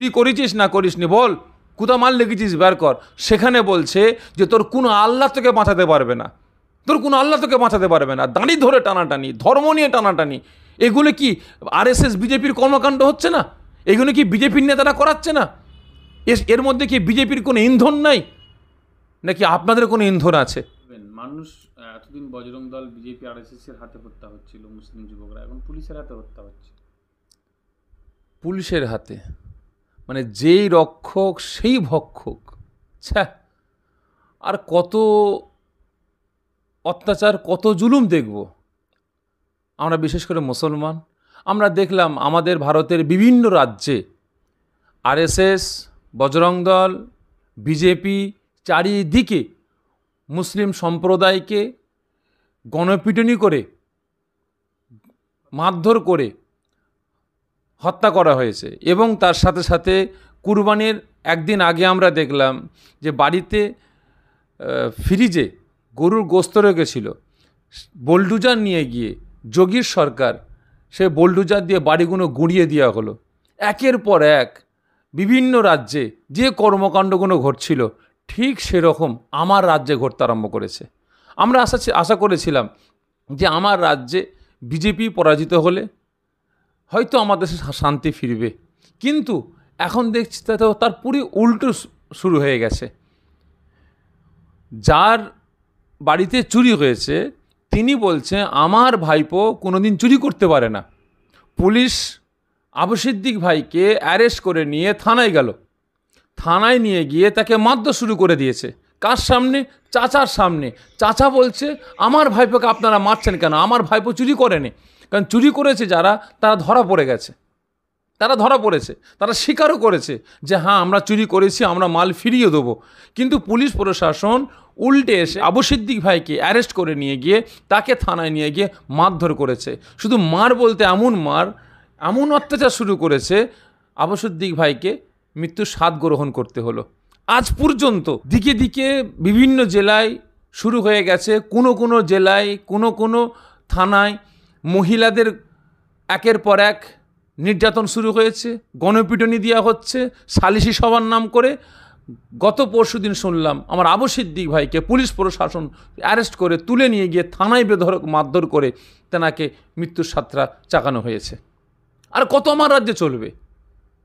তুই করেছিস না করিসনি বল, কোথা মাল লেগেছিস বের কর। সেখানে বলছে যে তোর কোনো আল্লাহ তোকে বাঁচাতে পারবে না, তোর কোনো আল্লাহ তোকে বাঁচাতে পারবে না। দাঁড়ি ধরে টানাটানি, ধর্ম নিয়ে টানাটানি, এগুলো কি আরএসএস বিজেপির কর্মকাণ্ড হচ্ছে না? এগুলো কি বিজেপির নেতারা করাচ্ছে না? এর মধ্যে কি বিজেপির কোনো ইন্ধন নাই, নাকি আপনাদের কোনো ইন্ধন আছে? মানুষ এতদিন বজরং দল বিজেপি আরএসএস এর হাতে হত্যা হচ্ছিল, মুসলিম যুবকরা, এখন পুলিশের হাতে হত্যা হচ্ছে। পুলিশের হাতে, মানে যেই রক্ষক সেই ভক্ষক। ছ্যা, আর কত অত্যাচার, কত জুলুম দেখব আমরা, বিশেষ করে মুসলমান। আমরা দেখলাম আমাদের ভারতের বিভিন্ন রাজ্যে আরএসএস, বজরং দল, বিজেপি চারিদিকে মুসলিম সম্প্রদায়কে গণপিটুনি করে, মারধর করে হত্যা করা হয়েছে। এবং তার সাথে সাথে কুরবানির একদিন আগে আমরা দেখলাম যে বাড়িতে ফ্রিজে গরুর গোস্ত রেখেছিল, বোলডুজার নিয়ে গিয়ে যোগীর সরকার সে বোলডুজার দিয়ে বাড়িগুলো গুঁড়িয়ে দেওয়া হলো। একের পর এক বিভিন্ন রাজ্যে যে কর্মকাণ্ডগুলো ঘটছিল, ঠিক সেরকম আমার রাজ্যে ঘটতে আরম্ভ করেছে। আমরা আশা করেছিলাম যে আমার রাজ্যে বিজেপি পরাজিত হলে হয়তো আমাদের দেশে শান্তি ফিরবে, কিন্তু এখন দেখছি তার পুরো উল্টো শুরু হয়ে গেছে। যার বাড়িতে চুরি হয়েছে তিনি বলছে আমার ভাইপো কোনোদিন চুরি করতে পারে না। পুলিশ আবু সিদ্দিক ভাইকে অ্যারেস্ট করে নিয়ে থানায় গেল, থানায় নিয়ে গিয়ে তাকে মারধর শুরু করে দিয়েছে। কার সামনে? চাচার সামনে। চাচা বলছে আমার ভাইপোকে আপনারা মারছেন কেন, আমার ভাইপো চুরি করেনি। কারণ চুরি করেছে যারা, তারা ধরা পড়ে গেছে, তারা ধরা পড়েছে, তারা স্বীকারও করেছে যে হ্যাঁ আমরা চুরি করেছি, আমরা মাল ফিরিয়ে দেবো। কিন্তু পুলিশ প্রশাসন উল্টে এসে আবু সিদ্দিক ভাইকে অ্যারেস্ট করে নিয়ে গিয়ে তাকে থানায় নিয়ে গিয়ে মারধর করেছে। শুধু মার বলতে এমন অত্যাচার শুরু করেছে, আবু সিদ্দিক ভাইকে মৃত্যুর স্বাদ গ্রহণ করতে হলো। আজ পর্যন্ত দিকে দিকে বিভিন্ন জেলায় শুরু হয়ে গেছে, কোনো জেলায় কোনো থানায় মহিলাদের একের পর এক নির্যাতন শুরু হয়েছে, গণপিটুনি দেওয়া হচ্ছে সালিশি সভার নাম করে। গত পরশুদিন শুনলাম আমার আবু সিদ্দিক ভাইকে পুলিশ প্রশাসন অ্যারেস্ট করে তুলে নিয়ে গিয়ে থানায় মারধর করে তেনাকে মৃত্যুর সাতরা চাকানো হয়েছে। আর কত আমার রাজ্যে চলবে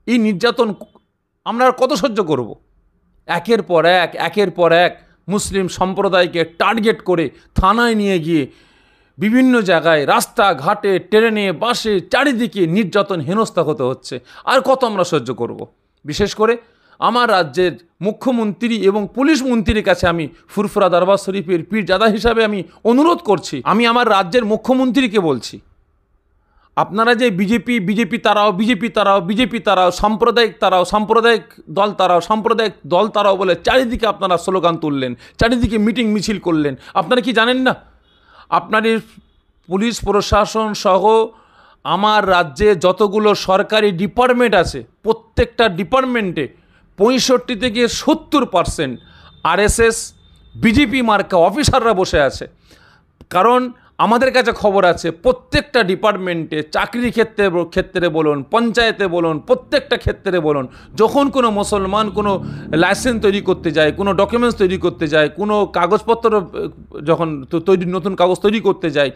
এই নির্যাতন? আমরা আর কত সহ্য করব? একের পর এক মুসলিম সম্প্রদায়কে টার্গেট করে থানায় নিয়ে গিয়ে বিভিন্ন জায়গায় রাস্তাঘাটে, ট্রেনে, বাসে চারিদিকে নির্যাতন, হেনস্থা হতে হচ্ছে। আর কত আমরা সহ্য করব? বিশেষ করে আমার রাজ্যের মুখ্যমন্ত্রী এবং পুলিশ মন্ত্রীর কাছে আমি ফুরফুরা দরবার শরীফের পীরজাদা হিসাবে আমি অনুরোধ করছি, আমি আমার রাজ্যের মুখ্যমন্ত্রীকে বলছি, আপনারা যে বিজেপি তারাও সাম্প্রদায়িক দল তারাও বলে চারিদিকে আপনারা স্লোগান তুললেন, চারিদিকে মিটিং মিছিল করলেন। আপনারা কি জানেন না আপনার পুলিশ প্রশাসন সহ আমার রাজ্যে যতগুলো সরকারি ডিপার্টমেন্ট আছে, প্রত্যেকটা ডিপার্টমেন্টে 65 থেকে 70% আরএসএস বিজেপি মার্কা অফিসাররা বসে আছে। কারণ আমাদের কাছে খবর আছে প্রত্যেকটা ডিপার্টমেন্টে, চাকরির ক্ষেত্রে বলুন, পঞ্চায়েতে বলুন, প্রত্যেকটা ক্ষেত্রে বলুন, যখন কোনো মুসলমান কোনো লাইসেন্স তৈরি করতে যায়, কোনো ডকুমেন্টস তৈরি করতে যায়, কোনো কাগজপত্র যখন নতুন কাগজ তৈরি করতে যায়,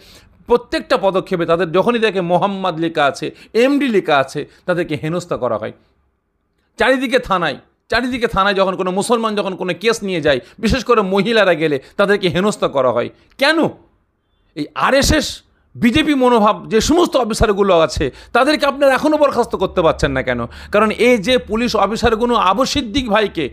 প্রত্যেকটা পদক্ষেপে তাদের যখনই দেখে মোহাম্মদ লেখা আছে, এমডি লেখা আছে, তাদেরকে হেনস্থা করা হয়। চারিদিকে থানায় যখন কোনো মুসলমান যখন কোনো কেস নিয়ে যায়, বিশেষ করে মহিলারা গেলে তাদেরকে হেনস্থা করা হয়। কেন? এই আরএসএস বিজেপি মনোভাব যে সমস্ত অফিসারগুলো আছে তাদেরকে আপনারা এখনও বরখাস্ত করতে পারছেন না কেন? কারণ এই যে পুলিশ অফিসারগুলো আবু সিদ্দিক ভাইকে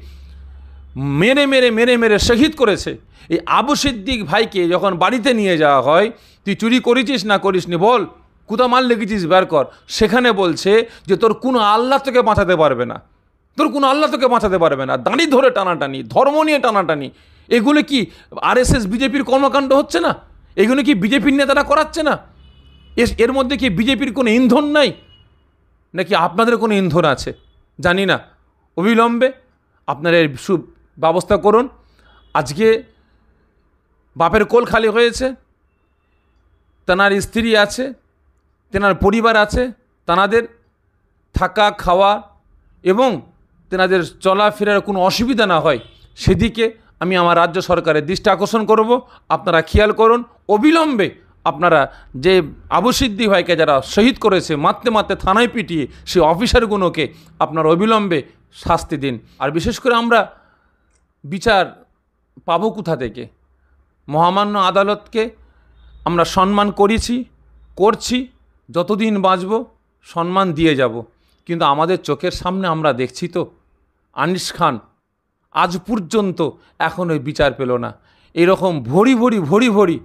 মেরে শহীদ করেছে, এই আবু সিদ্দিক ভাইকে যখন বাড়িতে নিয়ে যাওয়া হয়, তুই চুরি করেছিস না করিসনি বল, কোথা মাল লেগেছিস বের কর। সেখানে বলছে যে তোর কোনো আল্লাহ তোকে বাঁচাতে পারবে না, তোর কোনো আল্লাহ তোকে বাঁচাতে পারবে না। দাঁড়ি ধরে টানাটানি, ধর্ম নিয়ে টানাটানি, এগুলো কি আরএসএস বিজেপির কর্মকাণ্ড হচ্ছে না? এগুলো কি বিজেপির নেতারা করাচ্ছে না? এর মধ্যে কি বিজেপির কোনো ইন্ধন নাই, নাকি আপনাদের কোনো ইন্ধন আছে? জানি না। অবিলম্বে আপনারা এর ব্যবস্থা করুন। আজকে বাপের কোল খালি হয়েছে, তেনার স্ত্রী আছে, তেনার পরিবার আছে, তেনাদের থাকা খাওয়া এবং তেনাদের চলাফেরার কোনো অসুবিধা না হয় সেদিকে আমি আমার রাজ্য সরকারের দৃষ্টি আকর্ষণ করব। আপনারা খেয়াল করুন, অবিলম্বে আপনারা যে আবু সিদ্দিক ভাইকে যারা শহীদ করেছে মারতে মারতে থানায় পিটিয়ে সেই অফিসারগুলোকে আপনারা অবিলম্বে শাস্তি দিন। আর বিশেষ করে আমরা বিচার পাবো কোথা থেকে? মহামান্য আদালতকে আমরা সম্মান করেছি, করছি, যতদিন বাঁচব সম্মান দিয়ে যাব। কিন্তু আমাদের চোখের সামনে আমরা দেখছি তো আনিস খান আজ পর্যন্ত এখনও বিচার পেল না। এরকম ভরি ভরি ভরি ভরি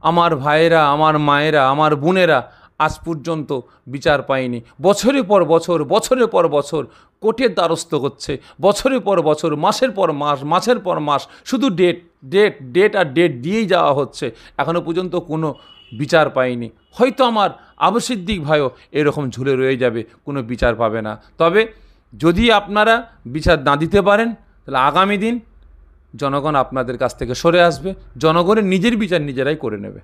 আমার ভাইয়েরা, আমার মায়েরা, আমার বোনেরা আজ পর্যন্ত বিচার পায়নি। বছরের পর বছর, বছরের পর বছর কোর্টের দ্বারস্থ হচ্ছে, বছরের পর বছর, মাসের পর মাস, মাসের পর মাস, শুধু ডেট ডেট ডেট আর ডেট দিয়েই যাওয়া হচ্ছে। এখনও পর্যন্ত কোনো বিচার পায়নি। হয়তো আমার আবু সিদ্দিক ভাইও এরকম ঝুলে রয়ে যাবে, কোনো বিচার পাবে না। তবে যদি আপনারা বিচার না দিতে পারেন তাহলে আগামী দিন জনগণ আপনাদের কাছ থেকে সরে আসবে, জনগণের নিজের বিচার নিজেরাই করে নেবে।